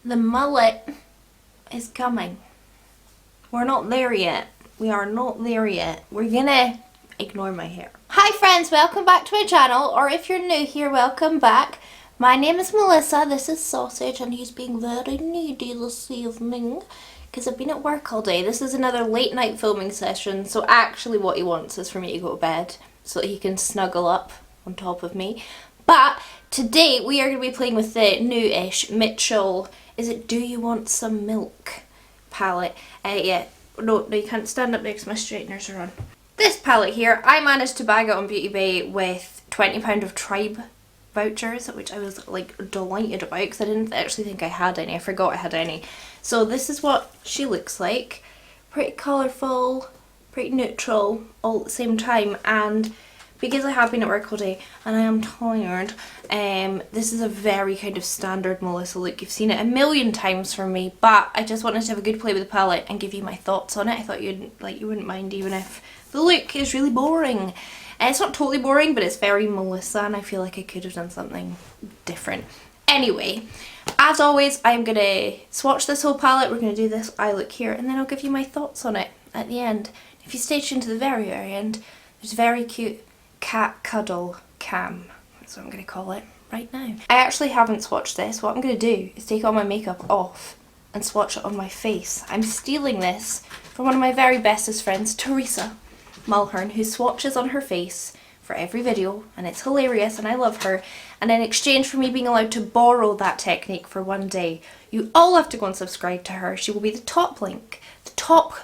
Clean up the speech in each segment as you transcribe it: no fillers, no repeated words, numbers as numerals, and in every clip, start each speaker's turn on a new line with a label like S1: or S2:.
S1: The mullet is coming. We're not there yet. We are not there yet. We're gonna ignore my hair. Hi friends, welcome back to my channel, or if you're new here, welcome back. My name is Melissa, this is Sausage, and he's being very needy this evening because I've been at work all day. This is another late night filming session, so actually what he wants is for me to go to bed so that he can snuggle up on top of me. But today we are going to be playing with the new-ish Mitchell, is it Do You Want Some Milk palette. Yeah, no, you can't stand up next to my straighteners are on. This palette here, I managed to bag it on Beauty Bay with £20 of Tribe vouchers, which I was like delighted about because I didn't actually think I had any. I forgot I had any. So this is what she looks like. Pretty colourful, pretty neutral all at the same time, and because I have been at work all day and I am tired, this is a very kind of standard Melissa look. You've seen it a million times from me, but I just wanted to have a good play with the palette and give you my thoughts on it. I thought you wouldn't mind even if the look is really boring. It's not totally boring, but it's very Melissa, and I feel like I could have done something different. Anyway, as always, I'm going to swatch this whole palette. We're going to do this eye look here, and then I'll give you my thoughts on it at the end. If you stay tuned to the very, very end, there's a very cute cat cuddle cam. That's what I'm going to call it right now. I actually haven't swatched this. What I'm going to do is take all my makeup off and swatch it on my face. I'm stealing this from one of my very bestest friends, Teresa Mulhern, who swatches on her face for every video, and it's hilarious and I love her. And in exchange for me being allowed to borrow that technique for one day, you all have to go and subscribe to her. She will be the top link, the top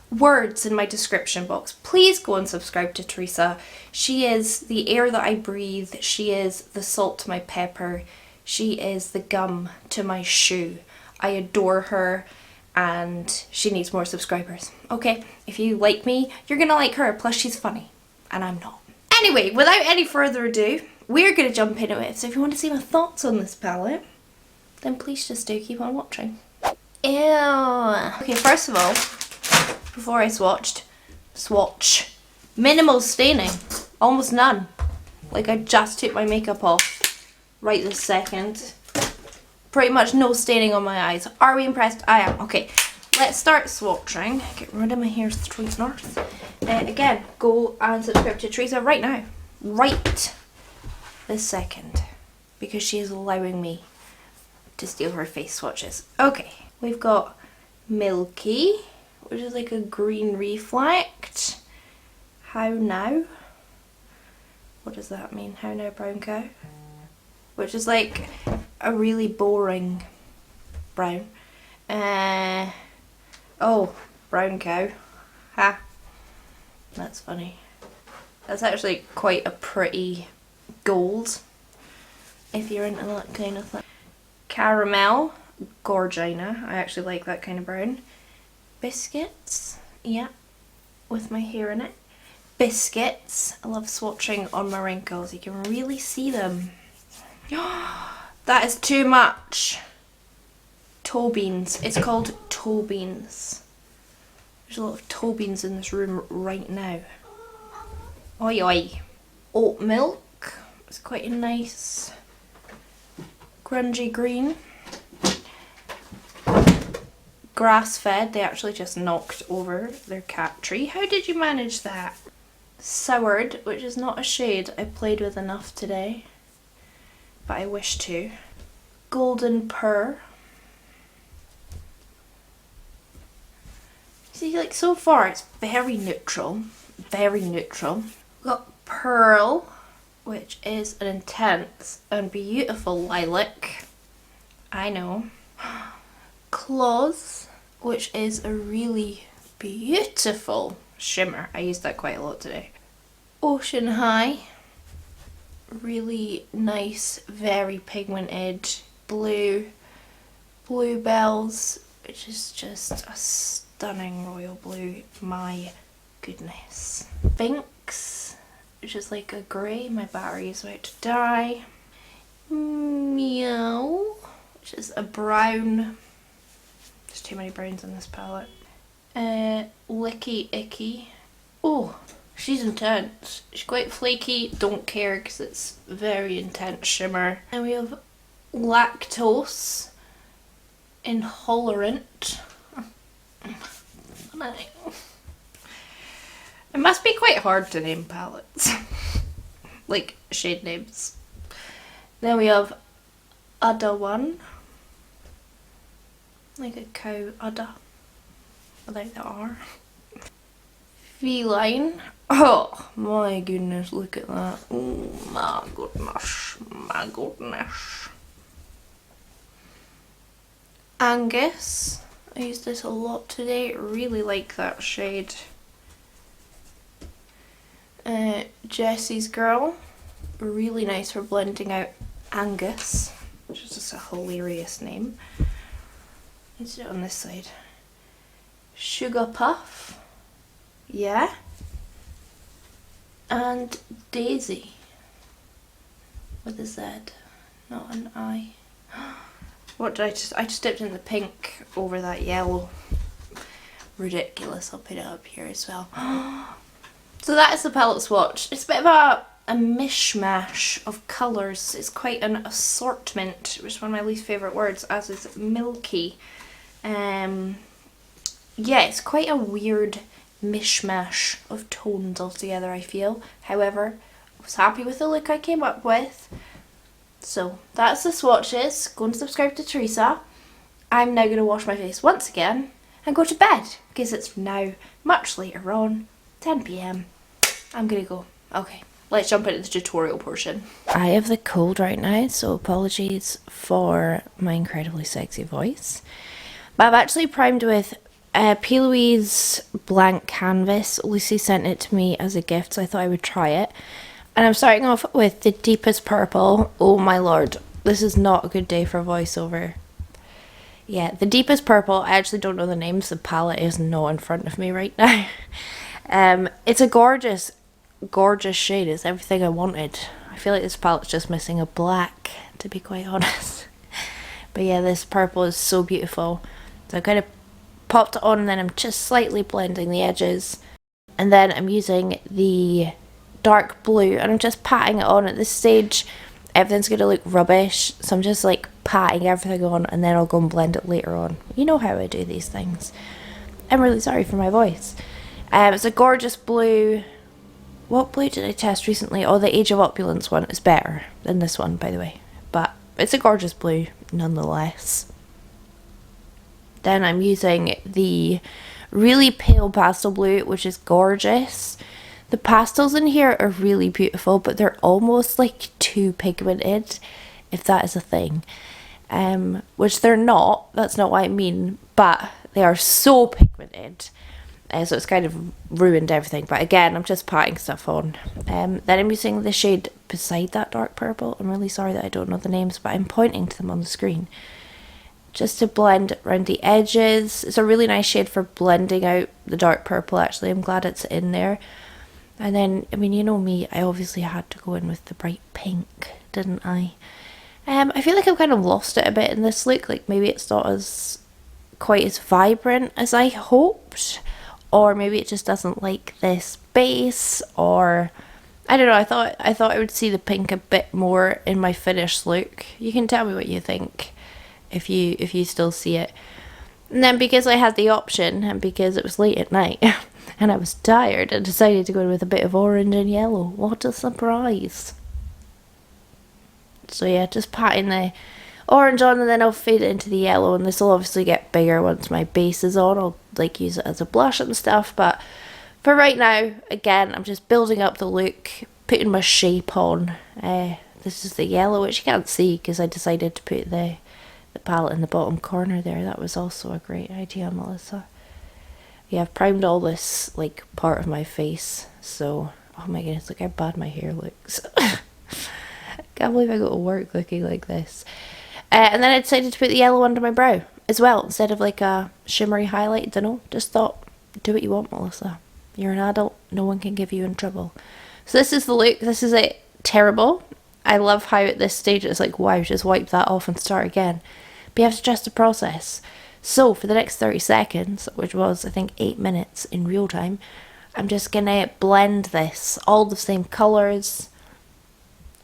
S1: words in my description box. Please go and subscribe to Teresa. She is the air that I breathe. She is the salt to my pepper. She is the gum to my shoe. I adore her, and she needs more subscribers. Okay, if you like me, you're gonna like her, plus she's funny, and I'm not. Anyway, without any further ado, we're gonna jump into it. So if you want to see my thoughts on this palette, then please just do keep on watching. Ew. Okay, first of all, before I swatch, minimal staining, almost none. Like I just took my makeup off right this second. Pretty much no staining on my eyes. Are we impressed? I am. Okay, let's start swatching. Get rid of my hair straighteners. Again, go and subscribe to Teresa right now. Right this second. Because she is allowing me to steal her face swatches. Okay, we've got Milky, which is like a green reflect. How Now? What does that mean? How Now Brown Cow? Which is like a really boring brown. Oh, Brown Cow. Ha. That's funny. That's actually quite a pretty gold, if you're into that kind of thing. Caramel, Gorgina. I actually like that kind of brown. Biscuits, yeah, with my hair in it. Biscuits, I love swatching on my wrinkles. You can really see them. That is too much. Toe beans. It's called toe beans. There's a lot of toe beans in this room right now. Oi oi. Oat milk. It's quite a nice grungy green. Grass fed. They actually just knocked over their cat tree. How did you manage that? Soured, which is not a shade I've played with enough today, but I wish to. Golden Pearl. See, like so far it's very neutral. Very neutral. We've got Pearl, which is an intense and beautiful lilac. I know. Claws, which is a really beautiful shimmer. I used that quite a lot today. Ocean High. Really nice, very pigmented blue. Bluebells, which is just a stunning royal blue. My goodness. Binks, which is like a grey. My battery is about to die. Meow, which is a brown. There's too many browns in this palette. Licky Icky. Oh, she's intense. She's quite flaky. Don't care because it's very intense shimmer. And we have Lactose, intolerant. It must be quite hard to name palettes. Like shade names. Then we have Udder one. Like a cow udder. Without the R. Feline. Oh my goodness, look at that. Oh my goodness. My goodness. Angus. I use this a lot today. Really like that shade. Jessie's Girl. Really nice for blending out Angus, which is just a hilarious name. Let's do it on this side. Sugar Puff. Yeah. And Daisy. With a Z, not an I. What did I just dipped in the pink over that yellow. Ridiculous. I'll put it up here as well. So that is the palette swatch. It's a bit of a mishmash of colours. It's quite an assortment, which is one of my least favourite words, as is milky. Yeah, it's quite a weird mishmash of tones altogether, I feel. However, I was happy with the look I came up with. So that's the swatches. Go and subscribe to Teresa. I'm now going to wash my face once again and go to bed because it's now much later on, 10 PM. I'm going to go. Okay, let's jump into the tutorial portion. I have the cold right now, so apologies for my incredibly sexy voice. But I've actually primed with P. Louise blank canvas. Lucy sent it to me as a gift, so I thought I would try it. And I'm starting off with the deepest purple. Oh my lord, this is not a good day for voiceover. Yeah, the deepest purple. I actually don't know the names. The palette is not in front of me right now. It's a gorgeous, gorgeous shade. It's everything I wanted. I feel like this palette's just missing a black, to be quite honest. But yeah, this purple is so beautiful. So I kind of popped it on and then I'm just slightly blending the edges. And then I'm using the dark blue and I'm just patting it on. At this stage everything's going to look rubbish, so I'm just like patting everything on and then I'll go and blend it later on. You know how I do these things. I'm really sorry for my voice. It's a gorgeous blue. What blue did I test recently? Oh, the Age of Opulence one is better than this one, by the way, but it's a gorgeous blue nonetheless. Then I'm using the really pale pastel blue, which is gorgeous. The pastels in here are really beautiful, but they're almost like too pigmented, if that is a thing. Which they're not, that's not what I mean, but they are so pigmented. So it's kind of ruined everything. But again, I'm just patting stuff on. Then I'm using the shade beside that dark purple. I'm really sorry that I don't know the names, but I'm pointing to them on the screen. Just to blend around the edges. It's a really nice shade for blending out the dark purple, actually. I'm glad it's in there. And then, I mean, you know me, I obviously had to go in with the bright pink, didn't I? I feel like I've kind of lost it a bit in this look. Like, maybe it's not as quite as vibrant as I hoped. Or maybe it just doesn't like this base. Or, I don't know, I thought I would see the pink a bit more in my finished look. You can tell me what you think if you still see it. And then because I had the option, and because it was late at night, and I was tired, I decided to go in with a bit of orange and yellow. What a surprise. So yeah, just patting the orange on and then I'll fade it into the yellow, and this will obviously get bigger once my base is on. I'll like use it as a blush and stuff, but for right now, again, I'm just building up the look, putting my shape on. This is the yellow, which you can't see because I decided to put the palette in the bottom corner there. That was also a great idea, Melissa. Yeah, I've primed all this like part of my face, so oh my goodness, look how bad my hair looks. Can't believe I go to work looking like this. And then I decided to put the yellow under my brow as well, instead of like a shimmery highlight. Dunno, just thought, do what you want, Melissa. You're an adult, no one can give you in trouble. So this is the look. This is it. Terrible. I love how at this stage it's like, wow, just wipe that off and start again. But you have to trust the process. So for the next 30 seconds, which was I think 8 minutes in real time, I'm just gonna blend this, all the same colours,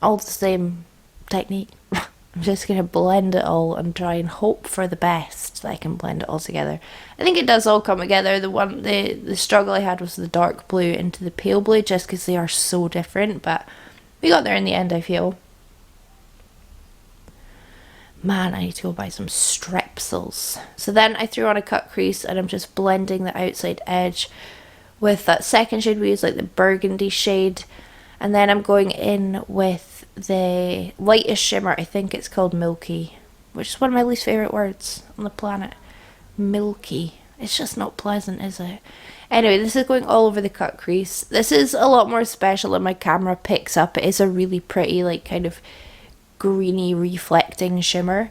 S1: all the same technique. I'm just gonna blend it all and try and hope for the best. so that I can blend it all together. I think it does all come together. The struggle I had was the dark blue into the pale blue, just because they are so different, but we got there in the end, I feel. Man, I need to go buy some strepsils. So then I threw on a cut crease, and I'm just blending the outside edge with that second shade we used, like the burgundy shade. And then I'm going in with the lightest shimmer, I think it's called Milky, which is one of my least favourite words on the planet. Milky. It's just not pleasant, is it? Anyway, this is going all over the cut crease. This is a lot more special than my camera picks up. It is a really pretty, like, kind of greeny reflecting shimmer.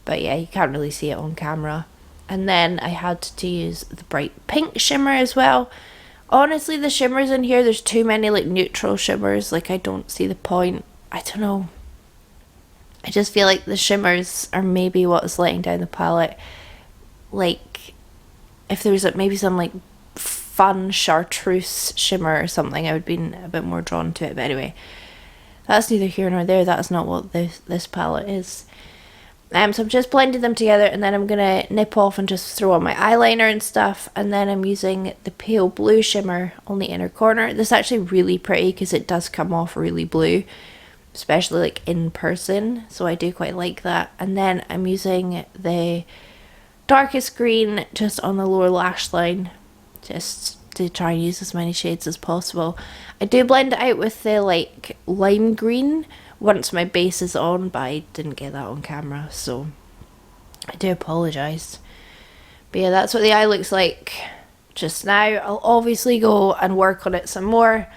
S1: But yeah, you can't really see it on camera. And then I had to use the bright pink shimmer as well. Honestly, the shimmers in here, there's too many like neutral shimmers. Like, I don't see the point. I don't know. I just feel like the shimmers are maybe what's letting down the palette. Like, if there was maybe some like fun chartreuse shimmer or something, I would be a bit more drawn to it. But anyway, that's neither here nor there. That's not what this palette is. So I'm just blending them together, and then I'm going to nip off and just throw on my eyeliner and stuff. And then I'm using the pale blue shimmer on the inner corner. This is actually really pretty because it does come off really blue, especially like in person. So I do quite like that. And then I'm using the darkest green just on the lower lash line, just to try and use as many shades as possible. I do blend it out with the like lime green once my base is on, but I didn't get that on camera, so I do apologise. But yeah, that's what the eye looks like just now. I'll obviously go and work on it some more,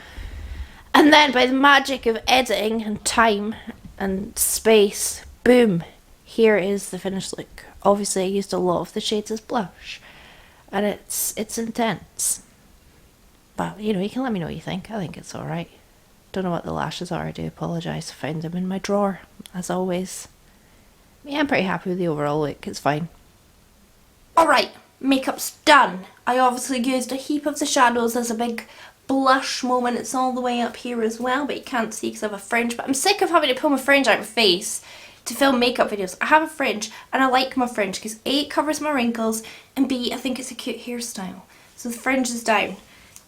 S1: and then by the magic of editing and time and space, boom, here is the finished look. Obviously I used a lot of the shades as blush, and it's intense, but you know, you can let me know what you think. I think it's alright. Don't know what the lashes are, I do apologise. I found them in my drawer, as always. Yeah, I'm pretty happy with the overall look, it's fine. Alright, makeup's done. I obviously used a heap of the shadows as a big blush moment. It's all the way up here as well, but you can't see because I have a fringe. But I'm sick of having to pull my fringe out of my face to film makeup videos. I have a fringe, and I like my fringe because A, it covers my wrinkles, and B, I think it's a cute hairstyle. So the fringe is down.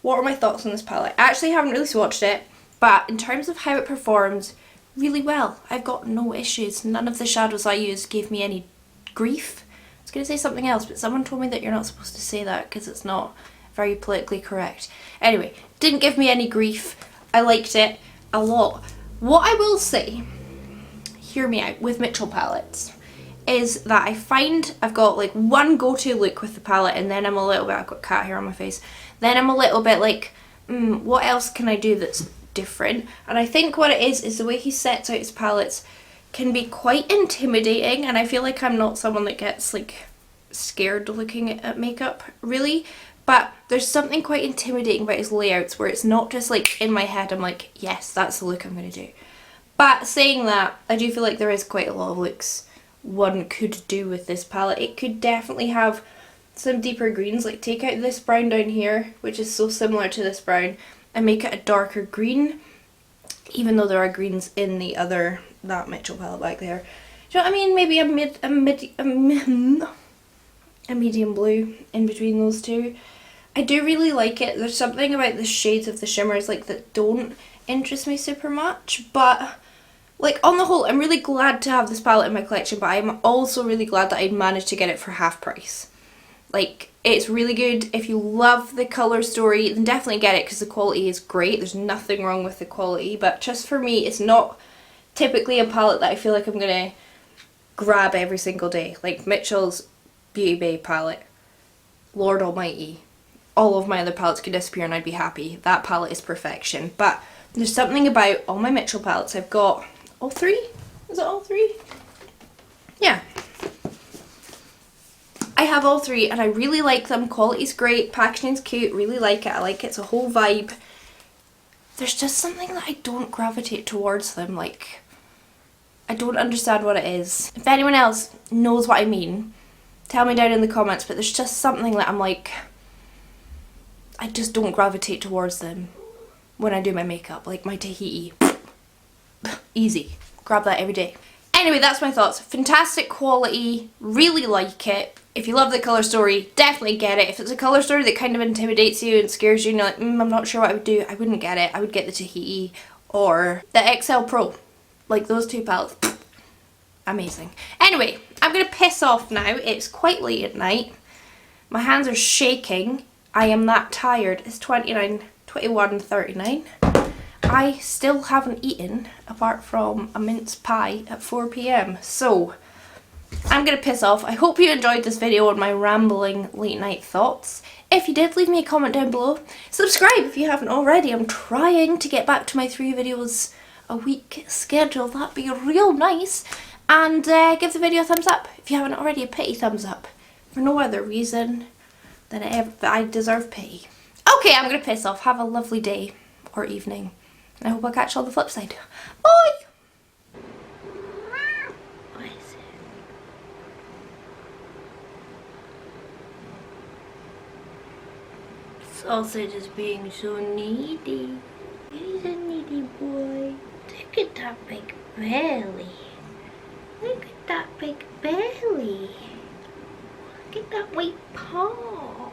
S1: What are my thoughts on this palette? I actually haven't really swatched it, but in terms of how it performs, really well. I've got no issues. None of the shadows I used gave me any grief. I was going to say something else, but someone told me that you're not supposed to say that because it's not very politically correct. Anyway, didn't give me any grief. I liked it a lot. What I will say, hear me out, with Mitchell palettes, is that I find I've got like one go-to look with the palette, and then I'm a little bit, I've got cat hair on my face, then I'm a little bit like, what else can I do that's different? And I think what it is the way he sets out his palettes can be quite intimidating, and I feel like I'm not someone that gets like scared looking at makeup really, but there's something quite intimidating about his layouts where it's not just like in my head I'm like, yes, that's the look I'm going to do. But saying that, I do feel like there is quite a lot of looks one could do with this palette. It could definitely have some deeper greens, like take out this brown down here, which is so similar to this brown, and make it a darker green, even though there are greens in that Mitchell palette back there. Do you know what I mean? Maybe a medium blue in between those two. I do really like it. There's something about the shades of the shimmers like that don't interest me super much, but like on the whole I'm really glad to have this palette in my collection, but I'm also really glad that I'd managed to get it for half price. Like, it's really good. If you love the colour story, then definitely get it because the quality is great. There's nothing wrong with the quality, but just for me, it's not typically a palette that I feel like I'm going to grab every single day. Like Mitchell's Beauty Bay palette, Lord Almighty, all of my other palettes could disappear and I'd be happy. That palette is perfection. But there's something about all my Mitchell palettes. I've got all three. Is it all three? Yeah. I have all three and I really like them. Quality's great, packaging's cute, really like it. I like it. It's a whole vibe. There's just something that I don't gravitate towards them. Like, I don't understand what it is. If anyone else knows what I mean, tell me down in the comments, but there's just something that I'm like, I just don't gravitate towards them when I do my makeup. Like my Tahiti. Easy. Grab that every day. Anyway, that's my thoughts. Fantastic quality. Really like it. If you love the colour story, definitely get it. If it's a colour story that kind of intimidates you and scares you and you're like, I'm not sure what I would do, I wouldn't get it. I would get the Tahiti or the XL Pro. Like those two palettes. Amazing. Anyway, I'm going to piss off now. It's quite late at night. My hands are shaking. I am that tired. It's 21:39. I still haven't eaten apart from a mince pie at 4 PM. So I'm going to piss off. I hope you enjoyed this video on my rambling late night thoughts. If you did, leave me a comment down below. Subscribe if you haven't already. I'm trying to get back to my 3 videos a week schedule. That'd be real nice. And give the video a thumbs up. If you haven't already, a pity thumbs up. For no other reason than I deserve pity. Okay, I'm going to piss off. Have a lovely day or evening. And I hope I'll catch you on the flip side. Bye! What is it? Sausage is being so needy. He's a needy boy. Look at that big belly. Look at that big belly. Look at that white paw.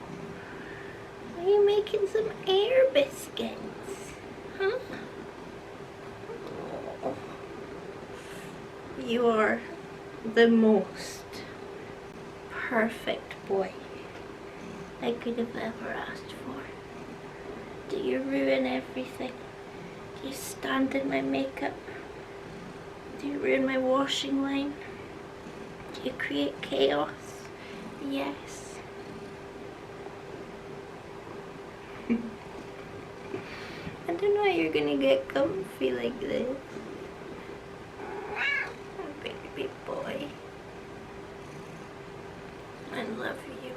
S1: Are you making some air biscuits? Huh? Oh. You are the most perfect boy I could have ever asked for. Do you ruin everything? Do you stand in my makeup? Do you ruin my washing line? Do you create chaos? Yes. I don't know how you're gonna get comfy like this. Oh, baby boy. I love you.